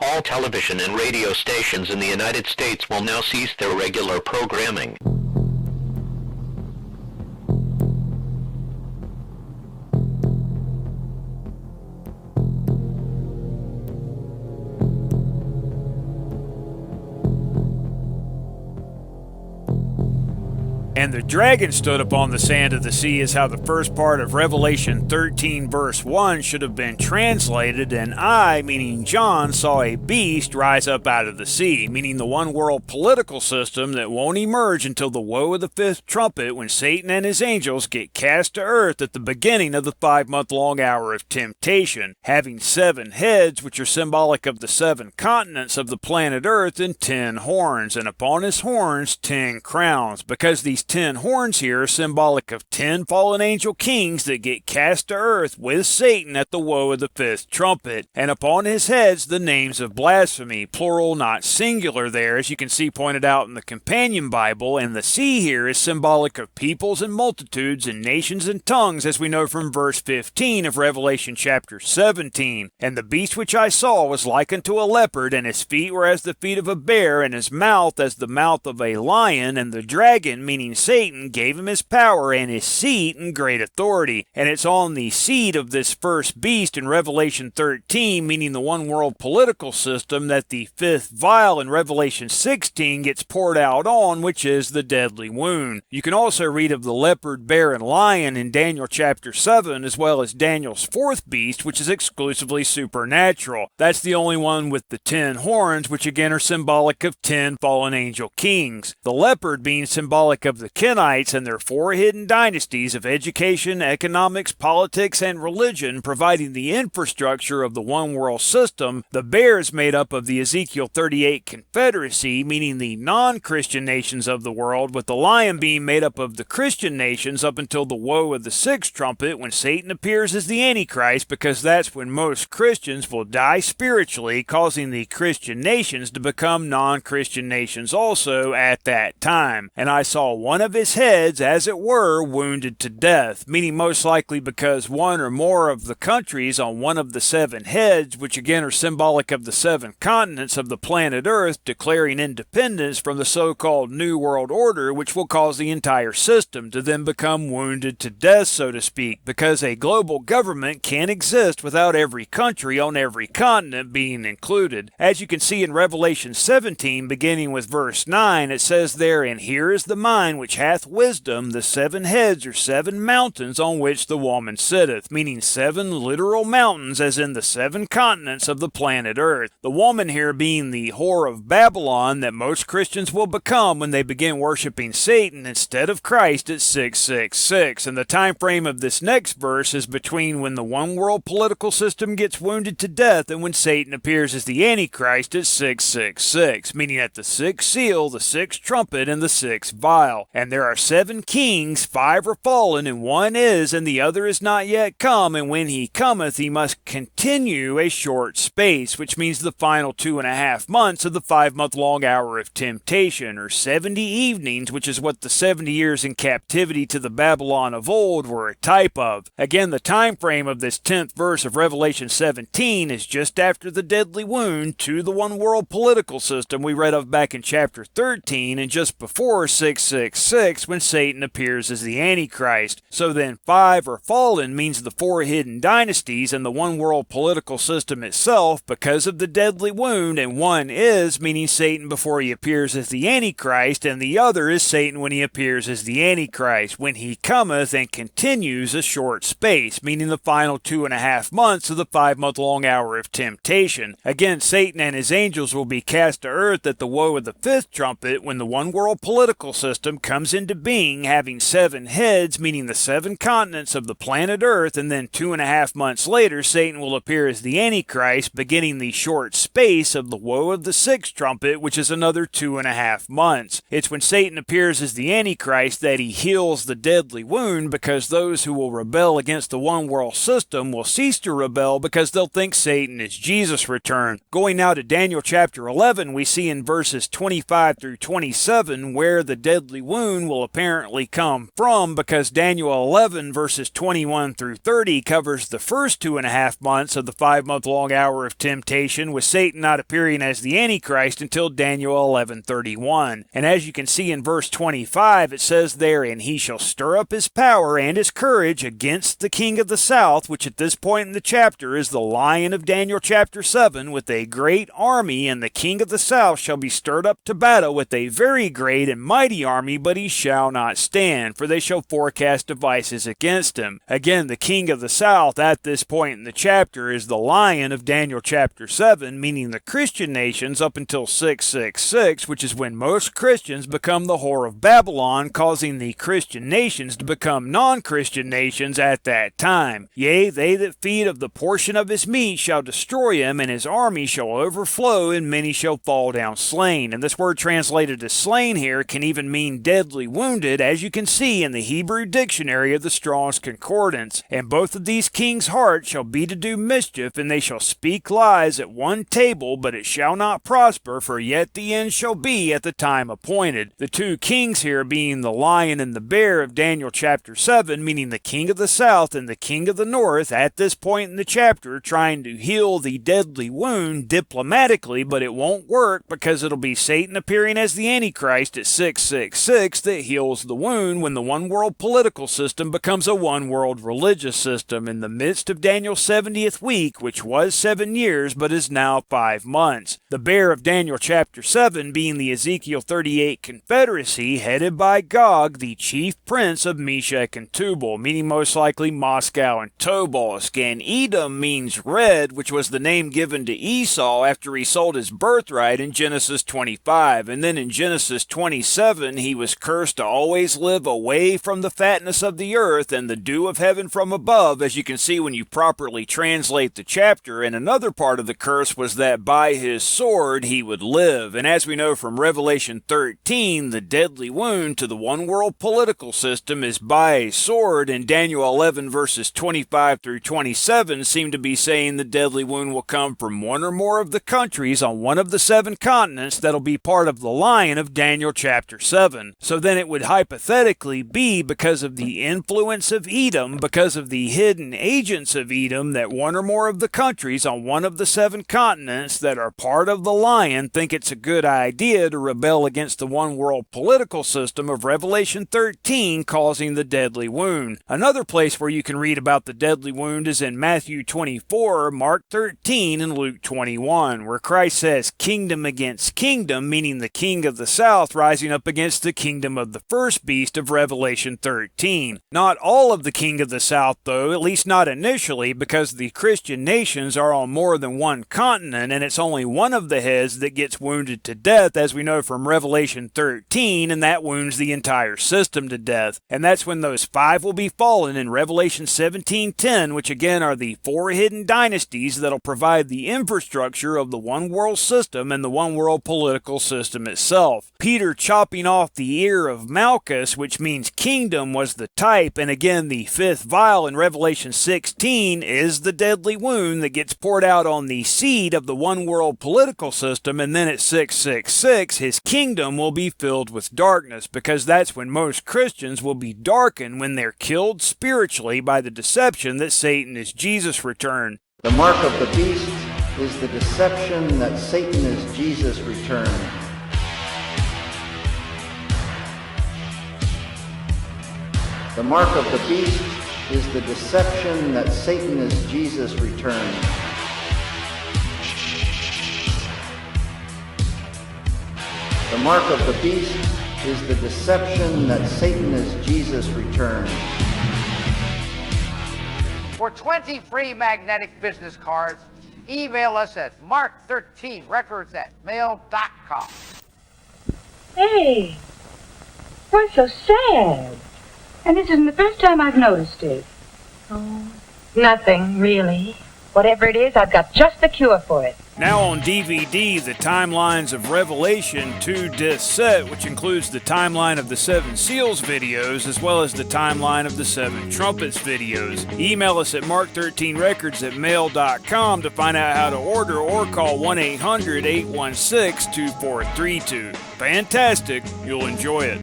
All television and radio stations in the United States will now cease their regular programming. And the dragon stood upon the sand of the sea is how the first part of Revelation 13 verse 1 should have been translated, and I, meaning John, saw a beast rise up out of the sea, meaning the one world political system that won't emerge until the woe of the fifth trumpet, when Satan and his angels get cast to earth at the beginning of the 5-month-long hour of temptation, having 7 heads, which are symbolic of the 7 continents of the planet Earth, and 10 horns, and upon his horns 10 crowns, because these 10 horns here are symbolic of 10 fallen angel kings that get cast to earth with Satan at the woe of the fifth trumpet, and upon his heads the names of blasphemy, plural not singular there, as you can see pointed out in the companion Bible, and the sea here is symbolic of peoples and multitudes and nations and tongues, as we know from verse 15 of Revelation chapter 17. And the beast which I saw was like unto a leopard, and his feet were as the feet of a bear, and his mouth as the mouth of a lion, and the dragon, meaning Satan, gave him his power and his seat and great authority. And it's on the seat of this first beast in Revelation 13, meaning the one world political system, that the 5th vial in Revelation 16 gets poured out on, which is the deadly wound. You can also read of the leopard, bear, and lion in Daniel chapter 7, as well as Daniel's 4th beast, which is exclusively supernatural. That's the only one with the 10 horns, which again are symbolic of 10 fallen angel kings. The leopard being symbolic of the Kenites and their 4 hidden dynasties of education, economics, politics, and religion, providing the infrastructure of the one world system. The bear is made up of the Ezekiel 38 Confederacy, meaning the non-Christian nations of the world, with the lion being made up of the Christian nations up until the woe of the 6th trumpet, when Satan appears as the Antichrist, because that's when most Christians will die spiritually, causing the Christian nations to become non-Christian nations also at that time. And I saw one of his heads, as it were, wounded to death, meaning most likely because one or more of the countries on one of the 7 heads, which again are symbolic of the 7 continents of the planet Earth, declaring independence from the so-called New World Order, which will cause the entire system to then become wounded to death, so to speak, because a global government can't exist without every country on every continent being included. As you can see in Revelation 17, beginning with verse 9, it says there, "And here is the mind which hath wisdom, the 7 heads are 7 mountains on which the woman sitteth," meaning 7 literal mountains, as in the 7 continents of the planet Earth. The woman here being the whore of Babylon that most Christians will become when they begin worshiping Satan instead of Christ at 666. And the time frame of this next verse is between when the one world political system gets wounded to death and when Satan appears as the Antichrist at 666, meaning at the 6th seal, the 6th trumpet, and the 6th vial. And there are 7 kings, 5 are fallen, and 1 is, and the other is not yet come, and when he cometh he must continue a short space, which means the final 2.5 months of the 5-month-long hour of temptation, or 70 evenings, which is what the 70 years in captivity to the Babylon of old were a type of. Again, the time frame of this 10th verse of Revelation 17 is just after the deadly wound to the one world political system we read of back in chapter 13, and just before 666, when Satan appears as the Antichrist. So then 5 are fallen means the 4 hidden dynasties and the one world political system itself because of the deadly wound, and 1 is, meaning Satan before he appears as the Antichrist, and the other is Satan when he appears as the Antichrist, when he cometh and continues a short space, meaning the final 2.5 months of the 5-month-long hour of temptation. Again, Satan and his angels will be cast to earth at the woe of the 5th trumpet, when the one world political system comes into being, having 7 heads, meaning the 7 continents of the planet Earth, and then 2.5 months later Satan will appear as the Antichrist, beginning the short space of the woe of the 6th trumpet, which is another 2.5 months. It's when Satan appears as the Antichrist that he heals the deadly wound, because those who will rebel against the one world system will cease to rebel because they'll think Satan is Jesus' return. Going now to Daniel chapter 11, we see in verses 25 through 27 where the deadly wound wound will apparently come from, because Daniel 11 verses 21 through 30 covers the first 2.5 months of the 5-month-long hour of temptation, with Satan not appearing as the Antichrist until Daniel 11:31. And as you can see in verse 25, it says there, "And he shall stir up his power and his courage against the king of the south," which at this point in the chapter is the lion of Daniel chapter 7, "with a great army, and the king of the south shall be stirred up to battle with a very great and mighty army, but he shall not stand, for they shall forecast devices against him." Again, the king of the south at this point in the chapter is the lion of Daniel chapter 7, meaning the Christian nations up until 666, which is when most Christians become the whore of Babylon, causing the Christian nations to become non-Christian nations at that time. "Yea, they that feed of the portion of his meat shall destroy him, and his army shall overflow, and many shall fall down slain." And this word translated as slain here can even mean deadly wounded, as you can see in the Hebrew dictionary of the Strong's Concordance. "And both of these kings' hearts shall be to do mischief, and they shall speak lies at one table, but it shall not prosper, for yet the end shall be at the time appointed." The two kings here being the lion and the bear of Daniel chapter 7, meaning the king of the south and the king of the north at this point in the chapter, trying to heal the deadly wound diplomatically, but it won't work because it'll be Satan appearing as the Antichrist at 666 that heals the wound when the one-world political system becomes a one-world religious system in the midst of Daniel's 70th week, which was 7 years but is now 5 months. The bear of Daniel chapter 7 being the Ezekiel 38 confederacy headed by Gog, the chief prince of Meshech and Tubal, meaning most likely Moscow and Tobolsk. And Edom means red, which was the name given to Esau after he sold his birthright in Genesis 25. And then in Genesis 27, he was cursed to always live away from the fatness of the earth and the dew of heaven from above, as you can see when you properly translate the chapter. And another part of the curse was that by his sword he would live. And as we know from Revelation 13, the deadly wound to the one-world political system is by a sword, and Daniel 11 verses 25 through 27 seem to be saying the deadly wound will come from one or more of the countries on one of the 7 continents that'll be part of the lion of Daniel chapter 7. So then it would hypothetically be because of the influence of Edom, because of the hidden agents of Edom, that one or more of the countries on one of the 7 continents that are part of the lion think it's a good idea to rebel against the one-world political system of Revelation 13, causing the deadly wound. Another place where you can read about the deadly wound is in Matthew 24, Mark 13, and Luke 21, where Christ says kingdom against kingdom, meaning the king of the south rising up against the kingdom of the first beast of Revelation 13. Not all of the king of the south, though, at least not initially, because the Christian nations are on more than one continent, and it's only one of the heads that gets wounded to death, as we know from Revelation 13, and that wounds the entire system to death. And that's when those 5 will be fallen in Revelation 17:10, which again are the 4 hidden dynasties that'll provide the infrastructure of the one-world system and the one-world political system itself. Peter chopping off the ear of Malchus, which means kingdom, was the type, and again the 5th vial in Revelation 16 is the deadly wound that gets poured out on the seed of the one-world political system, and then at 666 his kingdom will be filled with darkness, because that's when most Christians will be darkened when they're killed spiritually by the deception that Satan is Jesus' return. The mark of the beast is the deception that Satan is Jesus' return. The mark of the beast is the deception that Satan is Jesus' return. The mark of the beast is the deception that Satan is Jesus' return. For 20 free magnetic business cards, email us at mark13records@mail.com. Hey, why so sad? And this isn't the first time I've noticed it. Oh, nothing, really. Whatever it is, I've got just the cure for it. Now on DVD, the Timelines of Revelation 2-disc set, which includes the timeline of the 7 Seals videos, as well as the timeline of the 7 Trumpets videos. Email us at mark13records@mail.com to find out how to order, or call 1-800-816-2432. Fantastic, you'll enjoy it.